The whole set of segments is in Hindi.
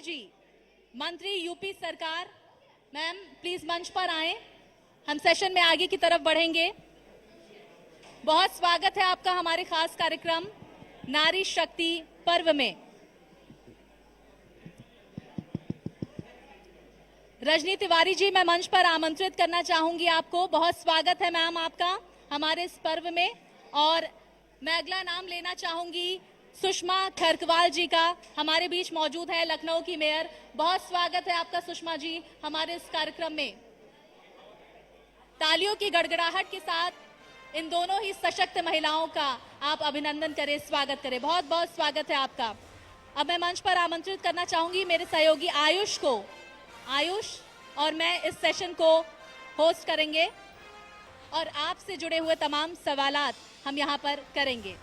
तिवारी जी, मंत्री यूपी सरकार, मैम प्लीज मंच पर आएं। हम सेशन में आगे की तरफ बढ़ेंगे। बहुत स्वागत है आपका हमारे खास कार्यक्रम नारी शक्ति पर्व में। रजनी तिवारी जी, मैं मंच पर आमंत्रित करना चाहूंगी आपको। बहुत स्वागत है मैम आपका हमारे इस पर्व में। और मैं अगला नाम लेना चाहूंगी सुषमा खरकवाल जी का, हमारे बीच मौजूद है, लखनऊ की मेयर। बहुत स्वागत है आपका सुषमा जी हमारे इस कार्यक्रम में। तालियों की गड़गड़ाहट के साथ इन दोनों ही सशक्त महिलाओं का आप अभिनंदन करें, स्वागत करें। बहुत बहुत स्वागत है आपका। अब मैं मंच पर आमंत्रित करना चाहूंगी मेरे सहयोगी आयुष को। आयुष और मैं इस सेशन को होस्ट करेंगे और आपसे जुड़े हुए तमाम सवालात हम यहां पर करेंगे।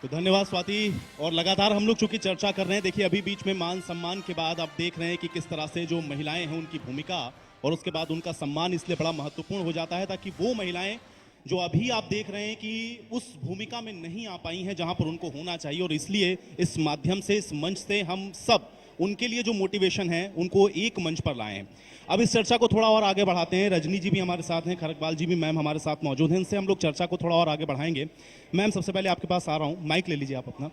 तो धन्यवाद स्वाति। और लगातार हम लोग चूंकि चर्चा कर रहे हैं, देखिए अभी बीच में मान सम्मान के बाद आप देख रहे हैं कि किस तरह से जो महिलाएं हैं उनकी भूमिका और उसके बाद उनका सम्मान इसलिए बड़ा महत्वपूर्ण हो जाता है ताकि वो महिलाएं जो अभी आप देख रहे हैं कि उस भूमिका में नहीं आ पाई हैं जहां पर उनको होना चाहिए, और इसलिए इस माध्यम से, इस मंच से हम सब उनके लिए जो मोटिवेशन है उनको एक मंच पर लाए हैं। अब इस चर्चा को थोड़ा और आगे बढ़ाते हैं। रजनी जी भी हमारे साथ हैं, खरकवाल जी भी मैम हमारे साथ मौजूद हैं। इनसे हम लोग चर्चा को थोड़ा और आगे बढ़ाएंगे। मैम सबसे पहले आपके पास आ रहा हूं, माइक ले लीजिए आप अपना।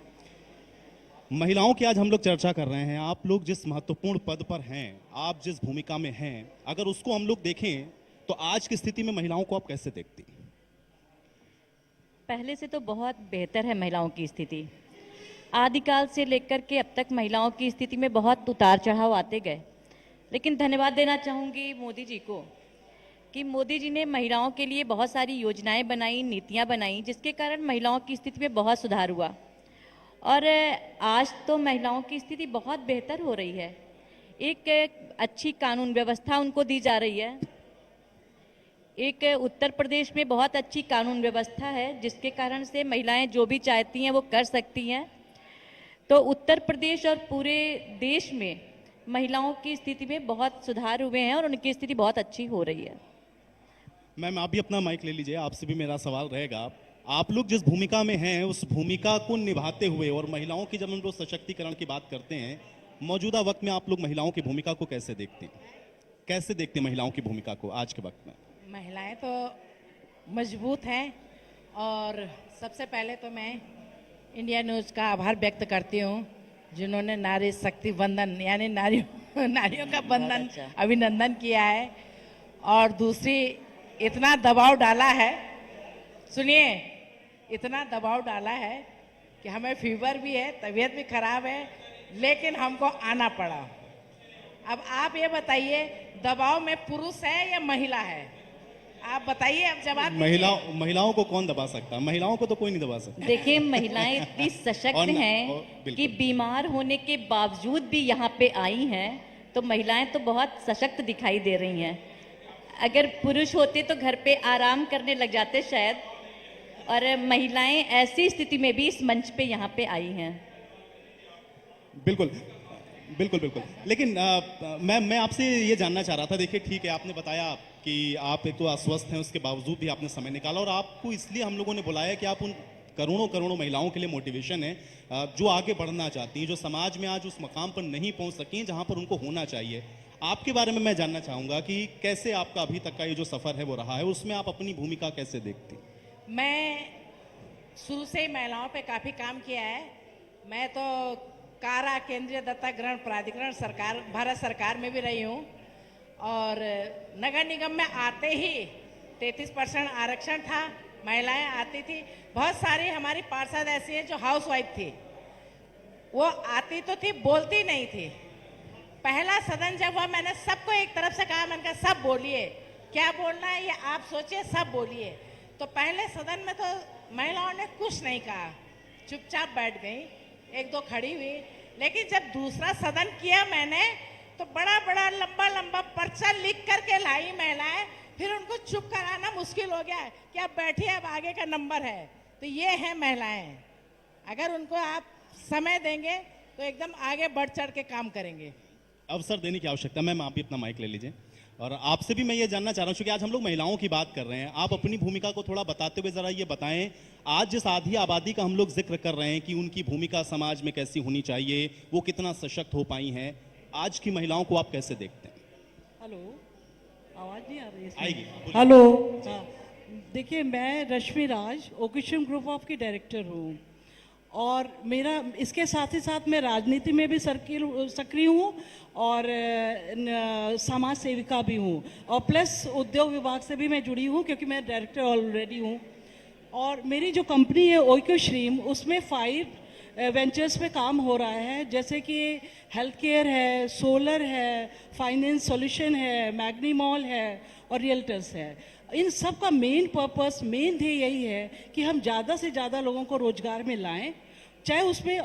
महिलाओं की आज हम लोग चर्चा कर रहे हैं। आप लोग जिस महत्वपूर्ण पद पर हैं, आप जिस भूमिका में हैं, अगर उसको हम लोग देखें तो आज की स्थिति में महिलाओं को आप कैसे देखती हैं? पहले से तो बहुत बेहतर है महिलाओं की स्थिति। आदिकाल से लेकर के अब तक महिलाओं की स्थिति में बहुत उतार चढ़ाव आते गए, लेकिन धन्यवाद देना चाहूँगी मोदी जी को कि मोदी जी ने महिलाओं के लिए बहुत सारी योजनाएं बनाई, नीतियां बनाई, जिसके कारण महिलाओं की स्थिति में बहुत सुधार हुआ। और आज तो महिलाओं की स्थिति बहुत बेहतर हो रही है। एक अच्छी कानून व्यवस्था उनको दी जा रही है। एक उत्तर प्रदेश में बहुत अच्छी कानून व्यवस्था है जिसके कारण से महिलाएं जो भी चाहती हैं वो कर सकती हैं। तो उत्तर प्रदेश और पूरे देश में महिलाओं की स्थिति में बहुत सुधार हुए हैं और उनकी स्थिति बहुत अच्छी हो रही है। मैम आप भी अपना माइक ले लीजिए, आपसे भी मेरा सवाल रहेगा। आप लोग जिस भूमिका में हैं उस भूमिका को निभाते हुए, और महिलाओं की जब हम लोग सशक्तिकरण की बात करते हैं, मौजूदा वक्त में आप लोग महिलाओं की भूमिका को कैसे देखते हैं? कैसे देखते हैं महिलाओं की भूमिका को आज के वक्त में? महिलाएं तो मजबूत हैं और सबसे पहले तो मैं इंडिया न्यूज़ का आभार व्यक्त करती हूँ जिन्होंने नारी शक्ति वंदन यानी नारियों का वंदन अभिनंदन किया है। और दूसरी, इतना दबाव डाला है, सुनिए, इतना दबाव डाला है कि हमें फीवर भी है, तबीयत भी खराब है, लेकिन हमको आना पड़ा। अब आप ये बताइए, दबाव में पुरुष है या महिला है? आप बताइए, अब जवाब दीजिए। महिलाओं को कौन दबा सकता है? महिलाओं को तो कोई नहीं दबा सकता। देखिए, महिलाएं इतनी सशक्त हैं कि बीमार होने के बावजूद भी यहाँ पे आई हैं, तो महिलाएं तो बहुत सशक्त दिखाई दे रही हैं। अगर पुरुष होते तो घर पे आराम करने लग जाते शायद, और महिलाएं ऐसी स्थिति में भी इस मंच पे यहाँ पे आई हैं। बिल्कुल बिल्कुल बिल्कुल। लेकिन मैं आपसे ये जानना चाह रहा था, देखिए ठीक है, आपने बताया कि आप एक तो अस्वस्थ हैं, उसके बावजूद भी आपने समय निकाला, और आपको इसलिए हम लोगों ने बुलाया कि आप उन करोड़ों करोड़ों महिलाओं के लिए मोटिवेशन है जो आगे बढ़ना चाहती हैं, जो समाज में आज उस मकाम पर नहीं पहुंच सकी, जहां पर उनको होना चाहिए। आपके बारे में मैं जानना चाहूंगा कि कैसे आपका अभी तक का ये जो सफर है वो रहा है, उसमें आप अपनी भूमिका कैसे देखती? मैं शुरू से ही महिलाओं पे काफ़ी काम किया है। मैं तो कारा केंद्रीय दत्तक ग्रहण प्राधिकरण सरकार, भारत सरकार में भी रही हूँ, और नगर निगम में आते ही 33% आरक्षण था, महिलाएं आती थी। बहुत सारी हमारी पार्षद ऐसी है जो हाउस वाइफ थी, वो आती तो थी, बोलती नहीं थी। पहला सदन जब हुआ, मैंने सबको एक तरफ से कहा, मैंने कहा सब बोलिए, क्या बोलना है ये आप सोचिए, सब बोलिए। तो पहले सदन में तो महिलाओं ने कुछ नहीं कहा, चुपचाप बैठ गई, एक दो खड़ी हुई। लेकिन जब दूसरा सदन किया मैंने, तो बड़ा बड़ा लंबा लंबा पर्चा लिख करके लाई महिलाएं, फिर उनको चुप कराना मुश्किल हो गया कि आप बैठिए, अब आगे का नंबर है। तो ये है महिलाएं, अगर उनको आप समय देंगे तो एकदम आगे बढ़ चढ़ के काम करेंगे। अवसर देने की आवश्यकता। मैम आप भी अपना माइक ले लीजिए। और आपसे भी मैं ये जानना चाह रहा हूँ, क्योंकि आज हम लोग महिलाओं की बात कर रहे हैं, आप अपनी भूमिका को थोड़ा बताते हुए जरा ये बताएं, आज जिस आधी आबादी का हम लोग जिक्र कर रहे हैं कि उनकी भूमिका समाज में कैसी होनी चाहिए, वो कितना सशक्त हो पाई हैं, आज की महिलाओं को आप कैसे देखते हैं? हेलो, आवाज नहीं आ रही है इसमें? आएगी, बोलिए। हेलो, हाँ, देखिए मैं रश्मि राज ओकेशन ग्रुप ऑफ की डायरेक्टर हूँ और मेरा इसके साथ ही साथ मैं राजनीति में भी सक्रिय हूँ और समाज सेविका भी हूँ और प्लस उद्योग विभाग से भी मैं जुड़ी हूँ क्योंकि मैं डायरेक्टर ऑलरेडी हूँ। और मेरी जो कंपनी है ओइको स्ट्रीम, उसमें 5 वेंचर्स पे काम हो रहा है, जैसे कि हेल्थ केयर है, सोलर है, फाइनेंस सॉल्यूशन है, मैग्नी मॉल है और रियल्टर्स है। इन सब का मेन पर्पस, मेन ध्येय यही है कि हम ज़्यादा से ज़्यादा लोगों को रोजगार में लाएं, चाहे उसमें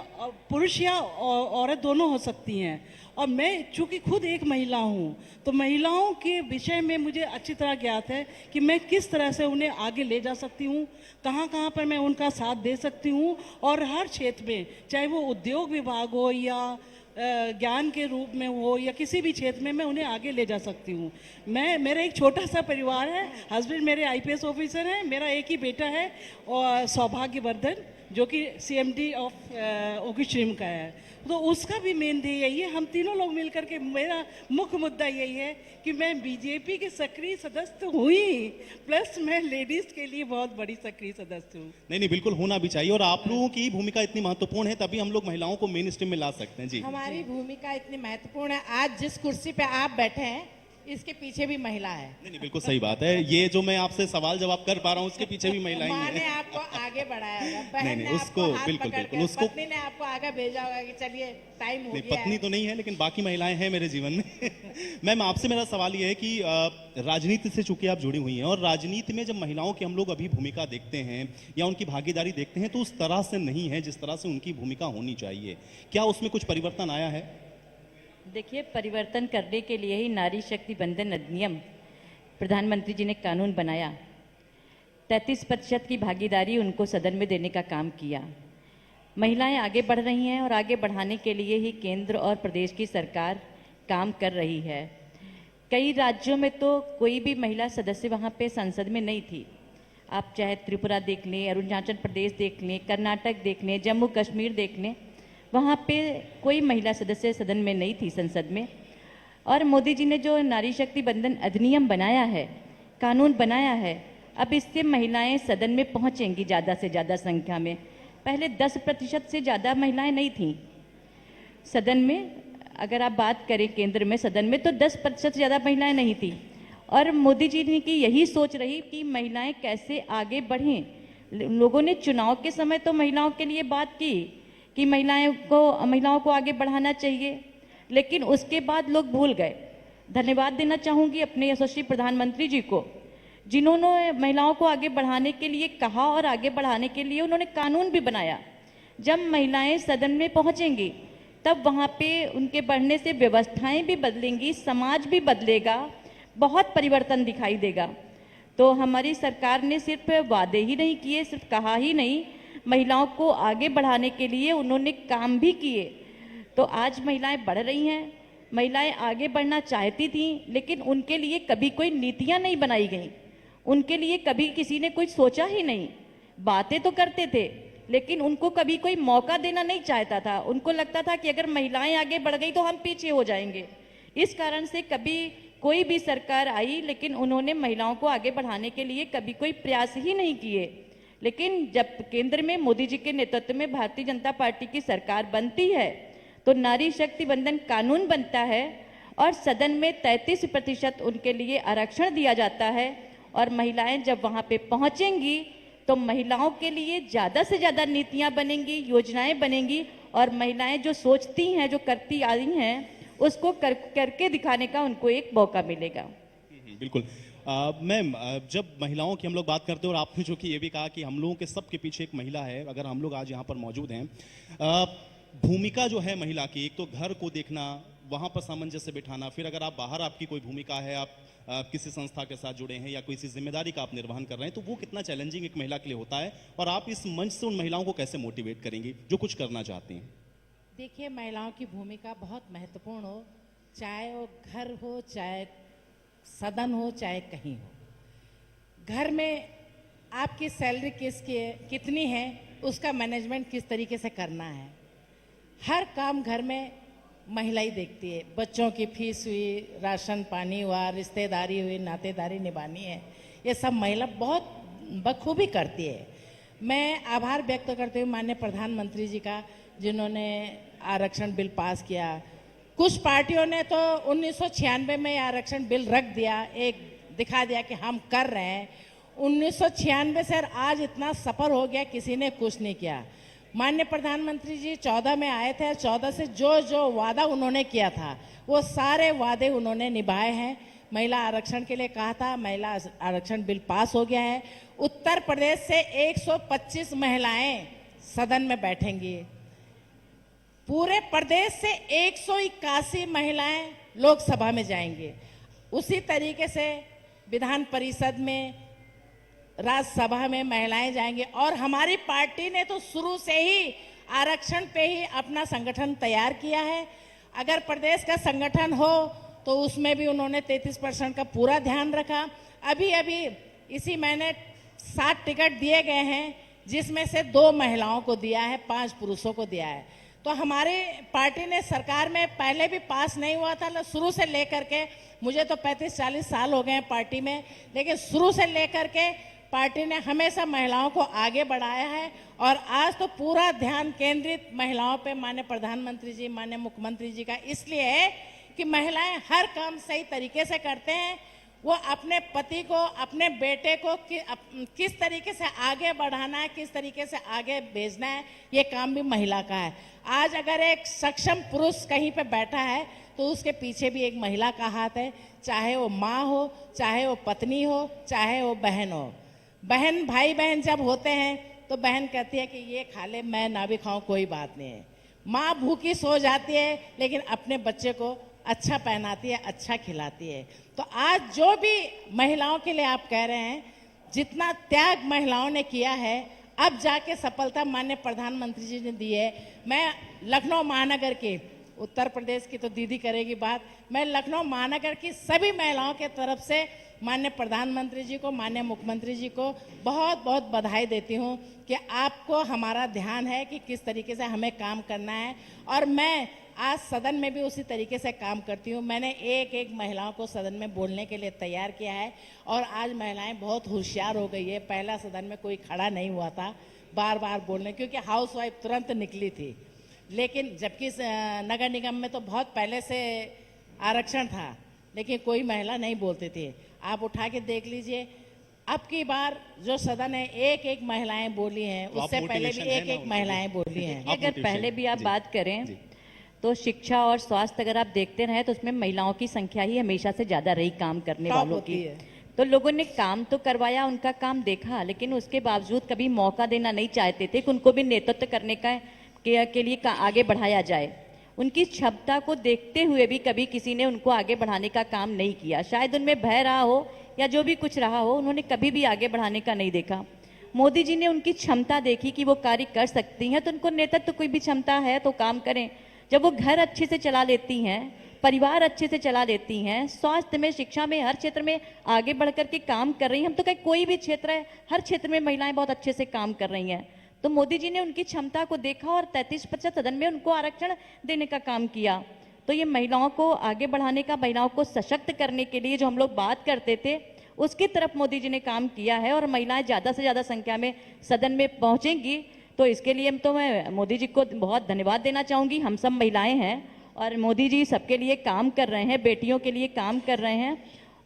पुरुष या औरत दोनों हो सकती हैं। और मैं चूँकि खुद एक महिला हूँ तो महिलाओं के विषय में मुझे अच्छी तरह ज्ञात है कि मैं किस तरह से उन्हें आगे ले जा सकती हूँ, कहाँ कहाँ पर मैं उनका साथ दे सकती हूँ और हर क्षेत्र में, चाहे वो उद्योग विभाग हो या ज्ञान के रूप में हो या किसी भी क्षेत्र में, मैं उन्हें आगे ले जा सकती हूँ। मेरा एक छोटा सा परिवार है, हस्बैंड मेरे आईपीएस ऑफिसर हैं, मेरा एक ही बेटा है और सौभाग्यवर्धन, जो कि सीएमडी ऑफ ओकी स्ट्रीम का है। तो उसका भी मेन ध्येय यही है, हम तीनों लोग मिलकर के, मेरा मुख्य मुद्दा यही है कि मैं बीजेपी के सक्रिय सदस्य हुई, प्लस मैं लेडीज के लिए बहुत बड़ी सक्रिय सदस्य हूँ। नहीं, बिल्कुल होना भी चाहिए और आप लोगों की भूमिका इतनी महत्वपूर्ण है, तभी हम लोग महिलाओं को मेन स्ट्रीम में ला सकते हैं। जी, हमारी भूमिका इतनी महत्वपूर्ण है, आज जिस कुर्सी पे आप बैठे हैं इसके पीछे भी महिला है। नहीं, बिल्कुल सही बात है। ये जो मैं आपसे सवाल जवाब कर पा रहा हूँ, उसके पीछे भी महिलाएं माँ ने हैं। आपको आगे बढ़ाया होगा, बहन नहीं, ने उसको आपको हाथ बिल्कुल, पकड़ बिल्कुल, के, उसको- पत्नी ने आपको आगे भेजा होगा कि चलिए टाइम हो नहीं, गया पत्नी है। तो नहीं है, लेकिन बाकी महिलाएं हैं मेरे जीवन में। मैम आपसे मेरा सवाल ये है कि राजनीति से चूंकि आप जुड़ी हुई हैं और राजनीति में जब महिलाओं की हम लोग अभी भूमिका देखते हैं या उनकी भागीदारी देखते हैं तो उस तरह से नहीं है जिस तरह से उनकी भूमिका होनी चाहिए। क्या उसमें कुछ परिवर्तन आया है? देखिए, परिवर्तन करने के लिए ही नारी शक्ति बंधन अधिनियम प्रधानमंत्री जी ने कानून बनाया, 33% की भागीदारी उनको सदन में देने का काम किया। महिलाएं आगे बढ़ रही हैं और आगे बढ़ाने के लिए ही केंद्र और प्रदेश की सरकार काम कर रही है। कई राज्यों में तो कोई भी महिला सदस्य वहाँ पे संसद में नहीं थी। आप चाहे त्रिपुरा देख लें, अरुणाचल प्रदेश देख लें, कर्नाटक देख लें, जम्मू कश्मीर देख लें, वहाँ पे कोई महिला सदस्य सदन में नहीं थी, संसद में। और मोदी जी ने जो नारी शक्ति बंधन अधिनियम बनाया है, कानून बनाया है, अब इससे महिलाएं सदन में पहुंचेंगी ज़्यादा से ज़्यादा संख्या में। पहले 10% से ज़्यादा महिलाएं नहीं थीं सदन में। अगर आप बात करें केंद्र में सदन में तो 10% से ज़्यादा महिलाएं नहीं थी। और मोदी जी ने की यही सोच रही कि महिलाएं कैसे आगे बढ़ें। लोगों ने चुनाव के समय तो महिलाओं के लिए बात की कि महिलाओं को आगे बढ़ाना चाहिए, लेकिन उसके बाद लोग भूल गए। धन्यवाद देना चाहूँगी अपने यशस्वी प्रधानमंत्री जी को, जिन्होंने महिलाओं को आगे बढ़ाने के लिए कहा और आगे बढ़ाने के लिए उन्होंने कानून भी बनाया। जब महिलाएं सदन में पहुंचेंगी तब वहाँ पे उनके बढ़ने से व्यवस्थाएं भी बदलेंगी, समाज भी बदलेगा, बहुत परिवर्तन दिखाई देगा। तो हमारी सरकार ने सिर्फ वादे ही नहीं किए, सिर्फ कहा ही नहीं, महिलाओं को आगे बढ़ाने के लिए उन्होंने काम भी किए। तो आज महिलाएं बढ़ रही हैं। महिलाएं आगे बढ़ना चाहती थीं, लेकिन उनके लिए कभी कोई नीतियां नहीं बनाई गई, उनके लिए कभी किसी ने कुछ सोचा ही नहीं। बातें तो करते थे, लेकिन उनको कभी कोई मौका देना नहीं चाहता था। उनको लगता था कि अगर महिलाएं आगे बढ़ गई तो हम पीछे हो जाएंगे। इस कारण से कभी कोई भी सरकार आई, लेकिन उन्होंने महिलाओं को आगे बढ़ाने के लिए कभी कोई प्रयास ही नहीं किए। लेकिन जब केंद्र में मोदी जी के नेतृत्व में भारतीय जनता पार्टी की सरकार बनती है तो नारी शक्ति बंधन कानून बनता है और सदन में 33% उनके लिए आरक्षण दिया जाता है। और महिलाएं जब वहां पे पहुंचेंगी तो महिलाओं के लिए ज़्यादा से ज़्यादा नीतियां बनेंगी, योजनाएं बनेंगी और महिलाएं जो सोचती हैं, जो करती आई हैं, उसको करके दिखाने का उनको एक मौका मिलेगा। बिल्कुल। मैम, जब महिलाओं की हम लोग बात करते हैं और आपने जो कि ये भी कहा कि हम लोगों के सबके पीछे एक महिला है, अगर हम लोग आज यहाँ पर मौजूद हैं, भूमिका जो है महिला की, एक तो घर को देखना, वहाँ पर सामंजस्य बिठाना, फिर अगर आप बाहर आपकी कोई भूमिका है, आप किसी संस्था के साथ जुड़े हैं या किसी जिम्मेदारी का आप निर्वहन कर रहे हैं, तो वो कितना चैलेंजिंग एक महिला के लिए होता है और आप इस मंच से उन महिलाओं को कैसे मोटिवेट करेंगी जो कुछ करना चाहती हैं? देखिए, महिलाओं की भूमिका बहुत महत्वपूर्ण हो चाहे वो घर हो, चाहे सदन हो, चाहे कहीं हो। घर में आपकी सैलरी कितनी है, उसका मैनेजमेंट किस तरीके से करना है, हर काम घर में महिला ही देखती है। बच्चों की फीस हुई, राशन पानी हुआ, रिश्तेदारी हुई, नातेदारी निभानी है, ये सब महिला बहुत बखूबी करती है। मैं आभार व्यक्त करती हूँ माननीय प्रधानमंत्री जी का, जिन्होंने आरक्षण बिल पास किया। कुछ पार्टियों ने तो 1996 में आरक्षण बिल रख दिया, एक दिखा दिया कि हम कर रहे हैं। 1996 से आज इतना सफर हो गया, किसी ने कुछ नहीं किया। माननीय प्रधानमंत्री जी 14 में आए थे, 14 से जो जो वादा उन्होंने किया था वो सारे वादे उन्होंने निभाए हैं। महिला आरक्षण के लिए कहा था, महिला आरक्षण बिल पास हो गया है। उत्तर प्रदेश से 125 महिलाएं सदन में बैठेंगी। पूरे प्रदेश से 181 महिलाएं लोकसभा में जाएंगे। उसी तरीके से विधान परिषद में, राज्यसभा में महिलाएं जाएंगे। और हमारी पार्टी ने तो शुरू से ही आरक्षण पे ही अपना संगठन तैयार किया है। अगर प्रदेश का संगठन हो तो उसमें भी उन्होंने 33% का पूरा ध्यान रखा। अभी इसी महीने 7 टिकट दिए गए हैं, जिसमें से 2 महिलाओं को दिया है, 5 पुरुषों को दिया है। तो हमारी पार्टी ने सरकार में पहले भी पास नहीं हुआ था, शुरू से लेकर के, मुझे तो 35-40 साल हो गए हैं पार्टी में, लेकिन शुरू से लेकर के पार्टी ने हमेशा महिलाओं को आगे बढ़ाया है। और आज तो पूरा ध्यान केंद्रित महिलाओं पे माननीय प्रधानमंत्री जी, माननीय मुख्यमंत्री जी का इसलिए है कि महिलाएं हर काम सही तरीके से करते हैं। वो अपने पति को, अपने बेटे को किस तरीके से आगे बढ़ाना है, किस तरीके से आगे भेजना है, ये काम भी महिला का है। आज अगर एक सक्षम पुरुष कहीं पे बैठा है तो उसके पीछे भी एक महिला का हाथ है, चाहे वो माँ हो, चाहे वो पत्नी हो, चाहे वो बहन हो। बहन, भाई बहन जब होते हैं तो बहन कहती है कि ये खा ले, मैं ना भी खाऊं, कोई बात नहीं है। माँ भूखी सो जाती है, लेकिन अपने बच्चे को अच्छा पहनाती है, अच्छा खिलाती है। तो आज जो भी महिलाओं के लिए आप कह रहे हैं, जितना त्याग महिलाओं ने किया है, अब जाके सफलता माननीय प्रधानमंत्री जी ने दी है। मैं लखनऊ महानगर की, उत्तर प्रदेश की तो दीदी करेगी बात, मैं लखनऊ महानगर की सभी महिलाओं के तरफ से माननीय प्रधानमंत्री जी को, माननीय मुख्यमंत्री जी को बहुत बहुत बधाई देती हूँ कि आपको हमारा ध्यान है कि किस तरीके से हमें काम करना है। और मैं आज सदन में भी उसी तरीके से काम करती हूँ। मैंने एक महिलाओं को सदन में बोलने के लिए तैयार किया है और आज महिलाएं बहुत होशियार हो गई है। पहला सदन में कोई खड़ा नहीं हुआ था बार बार बोलने, क्योंकि हाउस वाइफ तुरंत निकली थी। लेकिन जबकि नगर निगम में तो बहुत पहले से आरक्षण था, लेकिन कोई महिला नहीं बोलती थी। आप उठा के देख लीजिए, अब की बार जो सदन है एक महिलाएं बोली हैं, उससे पहले भी एक महिलाएं बोली हैं। अगर पहले भी आप बात करें तो शिक्षा और स्वास्थ्य अगर आप देखते रहे तो उसमें महिलाओं की संख्या ही हमेशा से ज्यादा रही काम करने वालों की। तो लोगों ने काम तो करवाया, उनका काम देखा, लेकिन उसके बावजूद कभी मौका देना नहीं चाहते थे कि उनको भी नेतृत्व करने के लिए आगे बढ़ाया जाए। उनकी क्षमता को देखते हुए भी कभी किसी ने उनको आगे बढ़ाने का काम नहीं किया। शायद उनमें भय रहा हो या जो भी कुछ रहा हो, उन्होंने कभी भी आगे बढ़ाने का नहीं देखा। मोदी जी ने उनकी क्षमता देखी कि वो कार्य कर सकती हैं, तो उनको नेतृत्व कोई भी क्षमता है तो काम करें। जब वो घर अच्छे से चला लेती हैं, परिवार अच्छे से चला लेती हैं, स्वास्थ्य में, शिक्षा में, हर क्षेत्र में आगे बढ़ कर के काम कर रही हैं। हम तो कहीं कोई भी क्षेत्र है, हर क्षेत्र में महिलाएं बहुत अच्छे से काम कर रही हैं। तो मोदी जी ने उनकी क्षमता को देखा और 33% सदन में उनको आरक्षण देने का काम किया। तो ये महिलाओं को आगे बढ़ाने का, महिलाओं को सशक्त करने के लिए जो हम लोग बात करते थे, उसकी तरफ मोदी जी ने काम किया है। और महिलाएं ज़्यादा से ज़्यादा संख्या में सदन में पहुँचेंगी, तो इसके लिए तो मैं मोदी जी को बहुत धन्यवाद देना चाहूँगी। हम सब महिलाएं हैं और मोदी जी सबके लिए काम कर रहे हैं, बेटियों के लिए काम कर रहे हैं।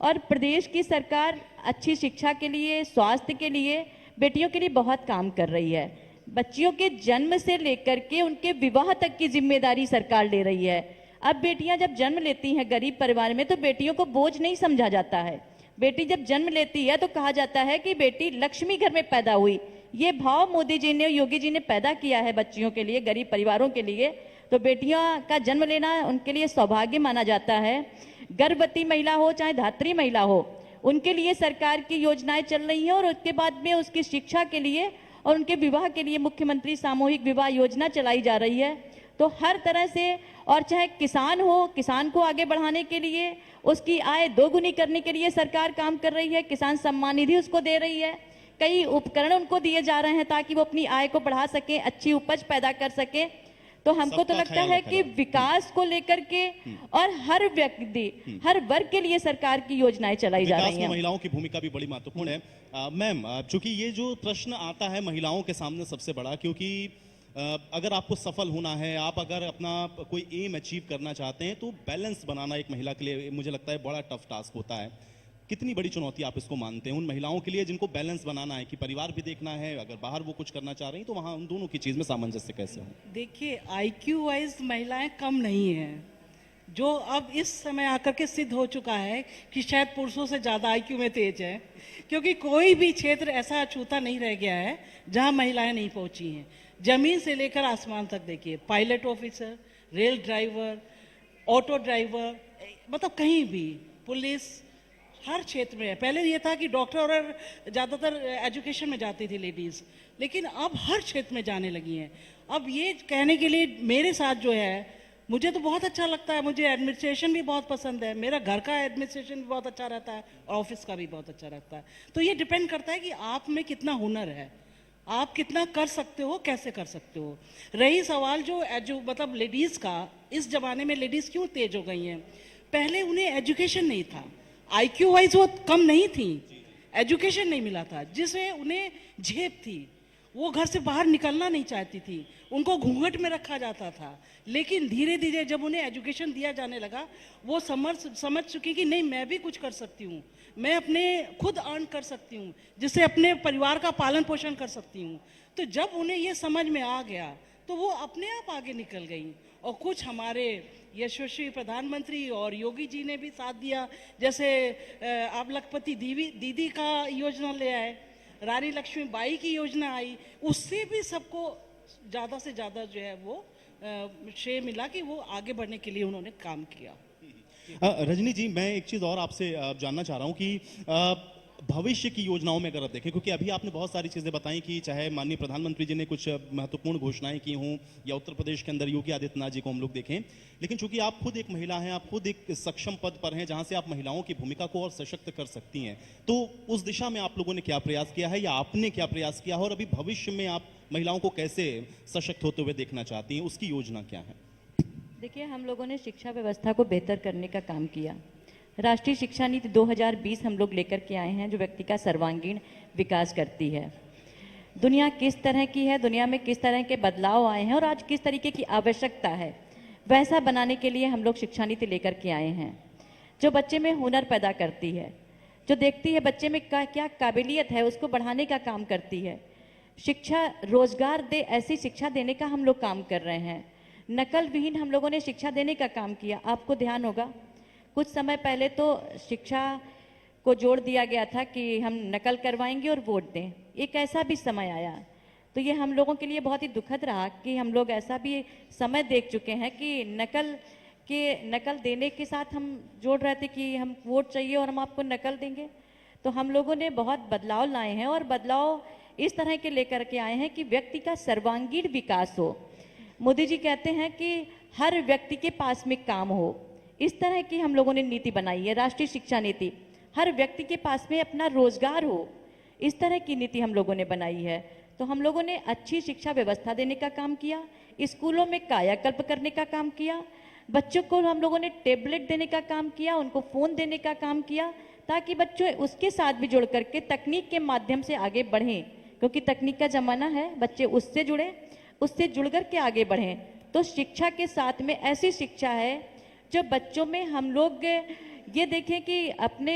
और प्रदेश की सरकार अच्छी शिक्षा के लिए, स्वास्थ्य के लिए, बेटियों के लिए बहुत काम कर रही है। बच्चियों के जन्म से लेकर के उनके विवाह तक की जिम्मेदारी सरकार ले रही है। अब बेटियां जब जन्म लेती हैं गरीब परिवार में, तो बेटियों को बोझ नहीं समझा जाता है। बेटी जब जन्म लेती है तो कहा जाता है कि बेटी लक्ष्मी घर में पैदा हुई। ये भाव मोदी जी ने, योगी जी ने पैदा किया है बच्चियों के लिए, गरीब परिवारों के लिए। तो बेटियों का जन्म लेना उनके लिए सौभाग्य माना जाता है। गर्भवती महिला हो चाहे धात्री महिला हो, उनके लिए सरकार की योजनाएं चल रही हैं। और उसके बाद में उसकी शिक्षा के लिए और उनके विवाह के लिए मुख्यमंत्री सामूहिक विवाह योजना चलाई जा रही है। तो हर तरह से, और चाहे किसान हो, किसान को आगे बढ़ाने के लिए, उसकी आय दोगुनी करने के लिए सरकार काम कर रही है। किसान सम्मान निधि उसको दे रही है, कई उपकरण उनको दिए जा रहे हैं ताकि वो अपनी आय को बढ़ा सके, अच्छी उपज पैदा कर सके। तो हमको तो सबका लगता ख्याल है रखा कि जाए। विकास को लेकर के और हर व्यक्ति, हर वर्ग के लिए सरकार की योजनाएं चलाई जा विकास रही में हैं। महिलाओं की भूमिका भी बड़ी महत्वपूर्ण है। मैम, चूंकि ये जो प्रश्न आता है महिलाओं के सामने सबसे बड़ा, क्योंकि अगर आपको सफल होना है, आप अगर अपना कोई एम अचीव करना चाहते हैं, तो बैलेंस बनाना एक महिला के लिए मुझे लगता है बड़ा टफ टास्क होता है। कितनी बड़ी चुनौती आप इसको मानते हैं उन महिलाओं के लिए जिनको बैलेंस बनाना है, कि परिवार भी देखना है, अगर बाहर वो कुछ करना चाह रही हैं, तो वहाँ उन दोनों की चीज़ में सामंजस्य कैसे हो? देखिए, आईक्यू वाइज महिलाएं कम नहीं हैं, जो अब इस समय आकर के सिद्ध हो चुका है कि शायद पुरुषों से ज़्यादा आईक्यू में तेज है, क्योंकि कोई भी क्षेत्र ऐसा अछूता नहीं रह गया है जहां महिलाएं नहीं पहुंची हैं। जमीन से लेकर आसमान तक देखिए, pilot officer, rail driver, auto driver, मतलब कहीं भी, पुलिस, हर क्षेत्र में है। पहले ये था कि डॉक्टर और ज़्यादातर एजुकेशन में जाती थी लेडीज़, लेकिन अब हर क्षेत्र में जाने लगी हैं। अब ये कहने के लिए मेरे साथ जो है, मुझे तो बहुत अच्छा लगता है, मुझे एडमिनिस्ट्रेशन भी बहुत पसंद है, मेरा घर का एडमिनिस्ट्रेशन भी बहुत अच्छा रहता है और ऑफिस का भी बहुत अच्छा रहता है। तो ये डिपेंड करता है कि आप में कितना हुनर है, आप कितना कर सकते हो, कैसे कर सकते हो। रही सवाल जो मतलब लेडीज़ का, इस जमाने में लेडीज़ क्यों तेज हो गई हैं? पहले उन्हें एजुकेशन नहीं था, आईक्यू वाइज वो कम नहीं थी, एजुकेशन नहीं मिला था, जिससे उन्हें झेप थी, वो घर से बाहर निकलना नहीं चाहती थी, उनको घूंघट में रखा जाता था। लेकिन धीरे धीरे जब उन्हें एजुकेशन दिया जाने लगा, वो समझ चुकी कि नहीं, मैं भी कुछ कर सकती हूँ, मैं अपने खुद अर्न कर सकती हूँ, जिससे अपने परिवार का पालन पोषण कर सकती हूँ। तो जब उन्हें ये समझ में आ गया तो वो अपने आप आगे निकल गई। और कुछ हमारे यशस्वी प्रधानमंत्री और योगी जी ने भी साथ दिया, जैसे आप लखपति दीदी का योजना ले आए, रानी लक्ष्मीबाई की योजना आई, उससे भी सबको ज़्यादा से ज़्यादा जो है वो श्रेय मिला कि वो आगे बढ़ने के लिए उन्होंने काम किया। रजनी जी, मैं एक चीज़ और आपसे जानना चाह रहा हूँ कि भविष्य की योजनाओं में अगर आप देखें, क्योंकि अभी आपने बहुत सारी चीज़ें बताई कि चाहे माननीय प्रधानमंत्री जी ने कुछ महत्वपूर्ण घोषणाएं की हों, या उत्तर प्रदेश के अंदर योगी आदित्यनाथ जी को हम लोग देखें, लेकिन चूंकि आप खुद एक महिला हैं, आप खुद एक सक्षम पद पर हैं जहां से आप महिलाओं की भूमिका को और सशक्त कर सकती हैं, तो उस दिशा में आप लोगों ने क्या प्रयास किया है, या आपने क्या प्रयास किया है, और अभी भविष्य में आप महिलाओं को कैसे सशक्त होते हुए देखना चाहती हैं, उसकी योजना क्या है? देखिए, हम लोगों ने शिक्षा व्यवस्था को बेहतर करने का काम किया। राष्ट्रीय शिक्षा नीति 2020 हम लोग लेकर के आए हैं, जो व्यक्ति का सर्वांगीण विकास करती है। दुनिया किस तरह की है, दुनिया में किस तरह के बदलाव आए हैं और आज किस तरीके की आवश्यकता है, वैसा बनाने के लिए हम लोग शिक्षा नीति लेकर के आए हैं, जो बच्चे में हुनर पैदा करती है, जो देखती है बच्चे में क्या काबिलियत है, उसको बढ़ाने का काम करती है। शिक्षा रोजगार दे, ऐसी शिक्षा देने का हम लोग काम कर रहे हैं। नकल विहीन हम लोगों ने शिक्षा देने का काम किया। आपको ध्यान होगा, कुछ समय पहले तो शिक्षा को जोड़ दिया गया था कि हम नकल करवाएंगे और वोट दें। एक ऐसा भी समय आया, तो ये हम लोगों के लिए बहुत ही दुखद रहा कि हम लोग ऐसा भी समय देख चुके हैं कि नकल देने के साथ हम जोड़ रहे थे कि हम वोट चाहिए और हम आपको नकल देंगे। तो हम लोगों ने बहुत बदलाव लाए हैं और बदलाव इस तरह के लेकर के आए हैं कि व्यक्ति का सर्वांगीण विकास हो। मोदी जी कहते हैं कि हर व्यक्ति के पास में काम हो, इस तरह की हम लोगों ने नीति बनाई है, राष्ट्रीय शिक्षा नीति। हर व्यक्ति के पास में अपना रोजगार हो, इस तरह की नीति हम लोगों ने बनाई है। तो हम लोगों ने अच्छी शिक्षा व्यवस्था देने का काम किया, स्कूलों में कायाकल्प करने का काम किया, बच्चों को हम लोगों ने टेबलेट देने का काम किया, उनको फ़ोन देने का काम किया, ताकि बच्चों उसके साथ भी जुड़ करके तकनीक के माध्यम से आगे बढ़ें, क्योंकि तकनीक का ज़माना है, बच्चे उससे जुड़ें, उससे जुड़ कर के आगे बढ़ें। तो शिक्षा के साथ में ऐसी शिक्षा है जो बच्चों में हम लोग ये देखें कि अपने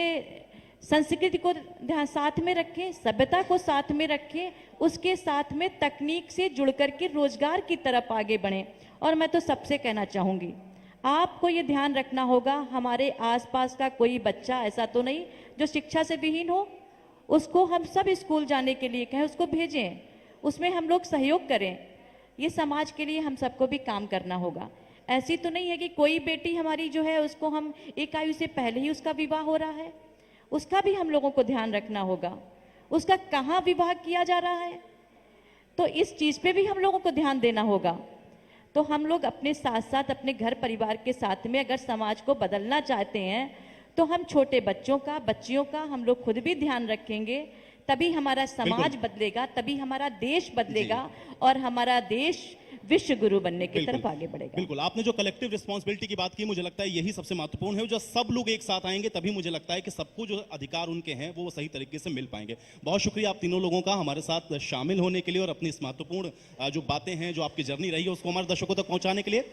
संस्कृति को साथ में रखें, सभ्यता को साथ में रखें, उसके साथ में तकनीक से जुड़ कर के रोजगार की तरफ आगे बढ़ें। और मैं तो सबसे कहना चाहूँगी, आपको ये ध्यान रखना होगा, हमारे आसपास का कोई बच्चा ऐसा तो नहीं जो शिक्षा से विहीन हो, उसको हम सब स्कूल जाने के लिए कहें, उसको भेजें, उसमें हम लोग सहयोग करें। ये समाज के लिए हम सबको भी काम करना होगा। ऐसी तो नहीं है कि कोई बेटी हमारी जो है उसको हम एक आयु से पहले ही उसका विवाह हो रहा है, उसका भी हम लोगों को ध्यान रखना होगा, उसका कहाँ विवाह किया जा रहा है, तो इस चीज़ पे भी हम लोगों को ध्यान देना होगा। तो हम लोग अपने साथ साथ अपने घर परिवार के साथ में अगर समाज को बदलना चाहते हैं तो हम छोटे बच्चों का, बच्चियों का हम लोग खुद भी ध्यान रखेंगे, तभी हमारा समाज बदलेगा, तभी हमारा देश बदलेगा और हमारा देश विश्व गुरु बनने की तरफ आगे बढ़ेगा। बिल्कुल, आपने जो कलेक्टिव रिस्पॉन्सिबिलिटी की बात की, मुझे लगता है यही सबसे महत्वपूर्ण है। जो सब लोग एक साथ आएंगे तभी मुझे लगता है कि सबको जो अधिकार उनके हैं वो सही तरीके से मिल पाएंगे। बहुत शुक्रिया आप तीनों लोगों का हमारे साथ शामिल होने के लिए और अपनी इस महत्वपूर्ण जो बातें हैं, जो आपकी जर्नी रही है, उसको हमारे दर्शकों तक पहुंचाने के लिए।